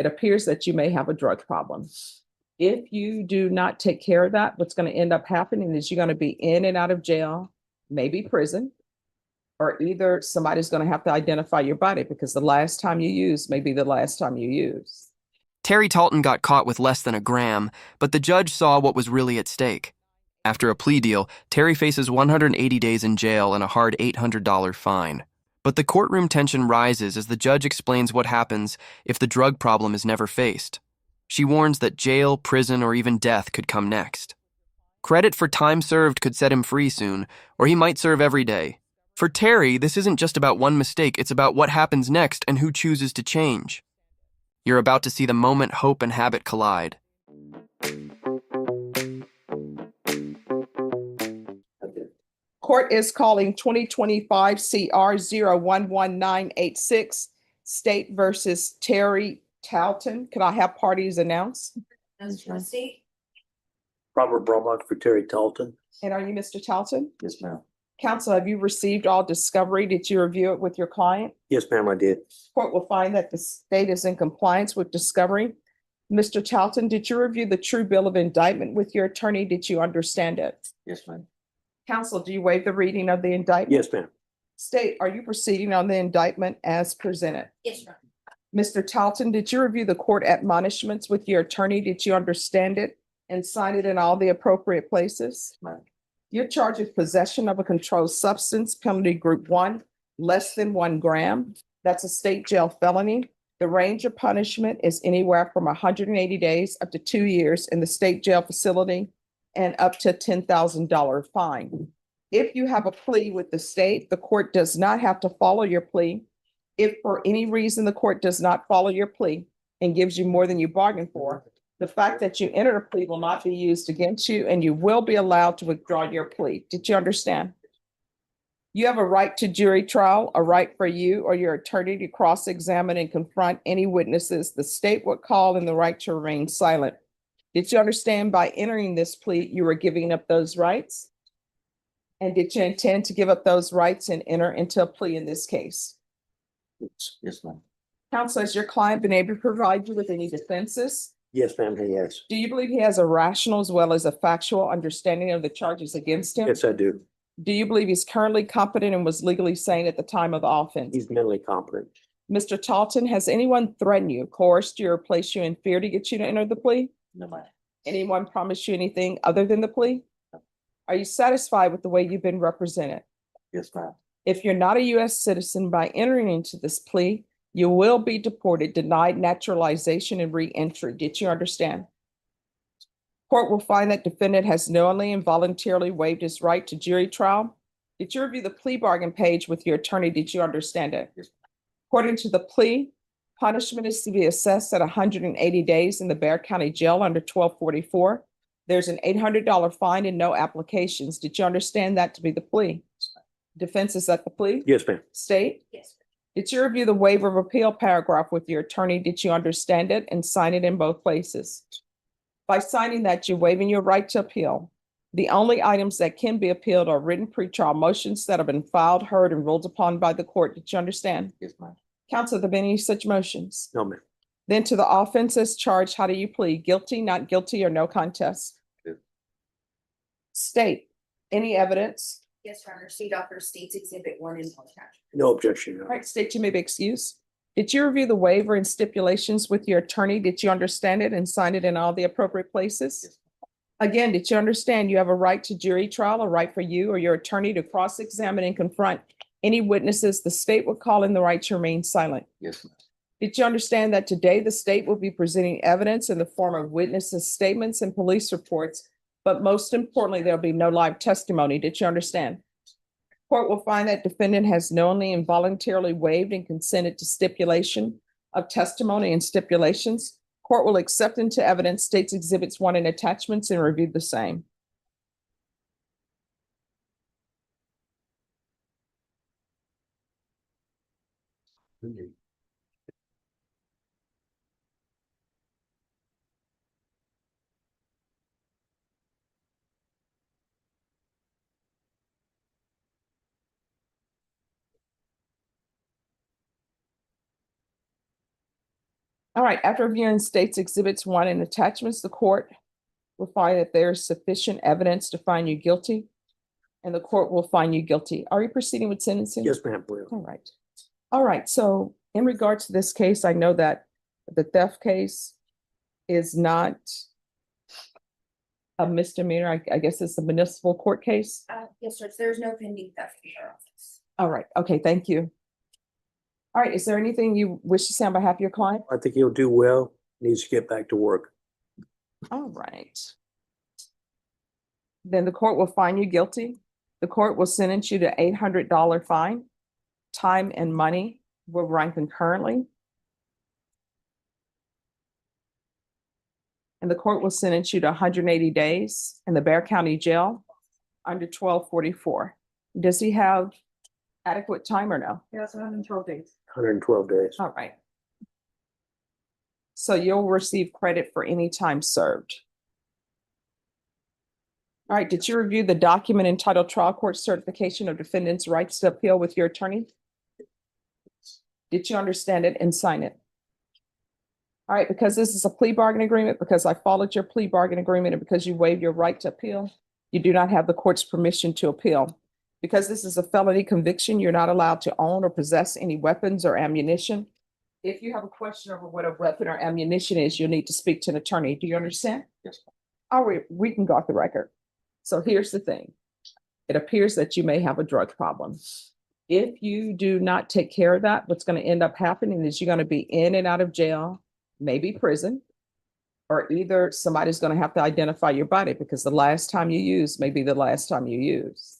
it appears that you may have a drug problem. If you do not take care of that, what's going to end up happening is you're going to be in and out of jail, maybe prison, or either somebody's going to have to identify your body because the last time you use may be the last time you use. Terry Talton got caught with less than a gram, but the judge saw what was really at stake. After a plea deal, Terry faces 180 days in jail and a hard $800 fine. But the courtroom tension rises as the judge explains what happens if the drug problem is never faced. She warns that jail, prison, or even death could come next. Credit for time served could set him free soon, or he might serve every day. For Terry, this isn't just about one mistake, it's about what happens next and who chooses to change. You're about to see the moment hope and habit collide. Court is calling 2025 CR 011986, State versus Terry Talton. Can I have parties announced? Robert Bromont for Terry Talton. And are you Mr. Talton? Yes, ma'am. Counsel, have you received all discovery? Did you review it with your client? Yes, ma'am, I did. Court will find that the state is in compliance with discovery. Mr. Talton, did you review the true bill of indictment with your attorney? Did you understand it? Yes, ma'am. Counsel, do you waive the reading of the indictment? Yes, ma'am. State, are you proceeding on the indictment as presented? Yes, ma'am. Mr. Talton, did you review the court admonishments with your attorney? Did you understand it and sign it in all the appropriate places? Ma'am. You're charged with possession of a controlled substance, penalty group 1, less than 1 gram. That's a state jail felony. The range of punishment is anywhere from 180 days up to 2 years in the state jail facility and up to a $10,000 fine. If you have a plea with the state, the court does not have to follow your plea. If for any reason the court does not follow your plea and gives you more than you bargained for, the fact that you entered a plea will not be used against you and you will be allowed to withdraw your plea. Did you understand? You have a right to jury trial, a right for you or your attorney to cross-examine and confront any witnesses the state would call, and the right to remain silent. Did you understand by entering this plea, you were giving up those rights? And did you intend to give up those rights and enter into a plea in this case? Yes, ma'am. Counsel, has your client been able to provide you with any defenses? Yes, ma'am, he has. Do you believe he has a rational as well as a factual understanding of the charges against him? Yes, I do. Do you believe he's currently competent and was legally sane at the time of the offense? He's mentally competent. Mr. Talton, has anyone threatened you, coerced you, or placed you in fear to get you to enter the plea? No, ma'am. Anyone promised you anything other than the plea? Are you satisfied with the way you've been represented? Yes, ma'am. If you're not a U.S. citizen by entering into this plea, you will be deported, denied naturalization, and re-entry. Did you understand? Court will find that defendant has knowingly and voluntarily waived his right to jury trial. Did you review the plea bargain page with your attorney? Did you understand it? Yes. According to the plea, punishment is to be assessed at 180 days in the Bexar County Jail under 1244. There's an $800 fine and no applications. Did you understand that to be the plea? Defense, is that the plea? Yes, ma'am. State? Yes. Did you review the waiver of appeal paragraph with your attorney? Did you understand it and sign it in both places? By signing that, you're waiving your right to appeal. The only items that can be appealed are written pretrial motions that have been filed, heard, and ruled upon by the court. Did you understand? Yes, ma'am. Counsel, have there been any such motions? No, ma'am. Then to the offenses charged, how do you plead? Guilty, not guilty, or no contest? Good. State, any evidence? Yes, Your Honor. State offers State's Exhibit 1 in attachment. No objection, Your All Honor. right, state, you may be excused. Did you review the waiver and stipulations with your attorney? Did you understand it and sign it in all the appropriate places? Yes. Again, did you understand you have a right to jury trial, a right for you or your attorney to cross-examine and confront any witnesses the state would call, in the right to remain silent? Yes, ma'am. Did you understand that today the state will be presenting evidence in the form of witnesses' statements and police reports, but most importantly, there'll be no live testimony? Did you understand? Court will find that defendant has knowingly and voluntarily waived and consented to stipulation of testimony and stipulations. Court will accept into evidence State's Exhibits 1 and attachments and review the same. All right, after reviewing State's Exhibits 1 and attachments, the court will find that there is sufficient evidence to find you guilty, and the court will find you guilty. Are you proceeding with sentencing? Yes, ma'am, will. All right. All right, so in regards to this case, I know that the theft case is not a misdemeanor. I guess it's a municipal court case. Yes, sir. There's no pending theft in our office. All right, okay, thank you. All right, is there anything you wish to say on behalf of your client? I think he'll do well. Needs to get back to work. All right. Then the court will find you guilty. The court will sentence you to $800 fine. Time and money will run concurrently. And the court will sentence you to 180 days in the Bear County Jail under 1244. Does he have adequate time or no? Yes, 112 days. 112 days. All right. So you'll receive credit for any time served. All right, did you review the document entitled Trial Court Certification of Defendant's Rights to Appeal with your attorney? Did you understand it and sign it? All right, because this is a plea bargain agreement, because I followed your plea bargain agreement, and because you waived your right to appeal, you do not have the court's permission to appeal. Because this is a felony conviction, you're not allowed to own or possess any weapons or ammunition. If you have a question over what a weapon or ammunition is, you'll need to speak to an attorney. Do you understand? Yes. All right, we can go off the record. So here's the thing. It appears that you may have a drug problem. If you do not take care of that, what's going to end up happening is you're going to be in and out of jail, maybe prison, or either somebody's going to have to identify your body because the last time you use may be the last time you use.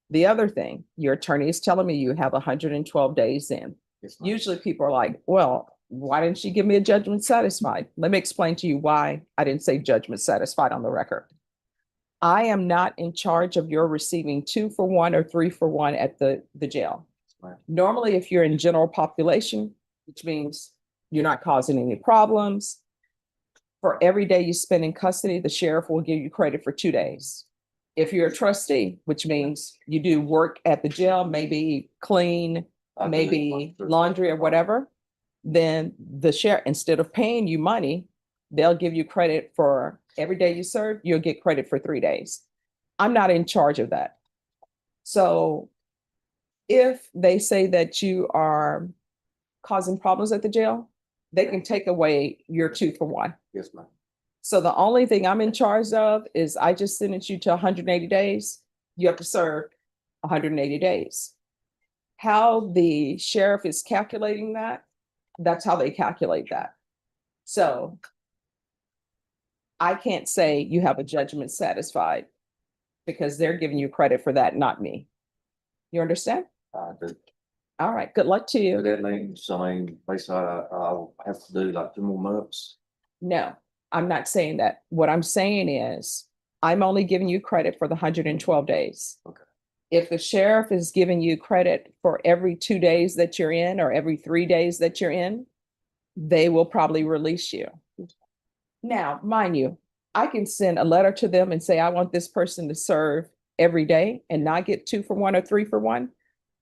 The other thing, your attorney is telling me you have 112 days in. Usually people are like, well, why didn't she give me a judgment satisfied? Let me explain to you why I didn't say judgment satisfied on the record. I am not in charge of your receiving 2-for-1 or 3-for-1 at the jail. Right. Normally, if you're in general population, which means you're not causing any problems, for every day you spend in custody, the sheriff will give you credit for 2 days. If you're a trustee, which means you do work at the jail, maybe clean, maybe laundry or whatever, then the sheriff, instead of paying you money, they'll give you credit for every day you serve, you'll get credit for 3 days. I'm not in charge of that. So if they say that you are causing problems at the jail, they can take away your 2-for-1. Yes, ma'am. So the only thing I'm in charge of is I just sentence you to 180 days. You have to serve 180 days. How the sheriff is calculating that, that's how they calculate that. So I can't say you have a judgment satisfied because they're giving you credit for that, not me. You understand? All right, good luck to you. That means, basically, I'll have to do like 2 more months. No, I'm not saying that. What I'm saying is I'm only giving you credit for the 112 days. Okay. If the sheriff is giving you credit for every 2 days that you're in or every 3 days that you're in, they will probably release you. Now, mind you, I can send a letter to them and say, I want this person to serve every day and not get 2-for-1 or 3-for-1.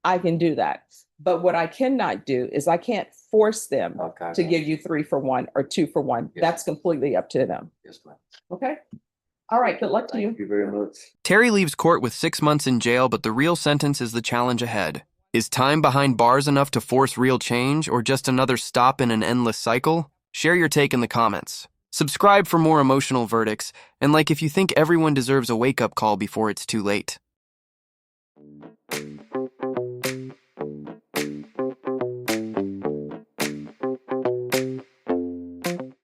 I can do that. But what I cannot do is I can't force them Okay. to give you 3-for-1 or 2-for-1. Yes. That's completely up to them. Yes, ma'am. Okay? All right, good luck to you. Thank you very much. Terry leaves court with 6 months in jail, but the real sentence is the challenge ahead. Is time behind bars enough to force real change, or just another stop in an endless cycle? Share your take in the comments. Subscribe for more emotional verdicts, and like if you think everyone deserves a wake-up call before it's too late.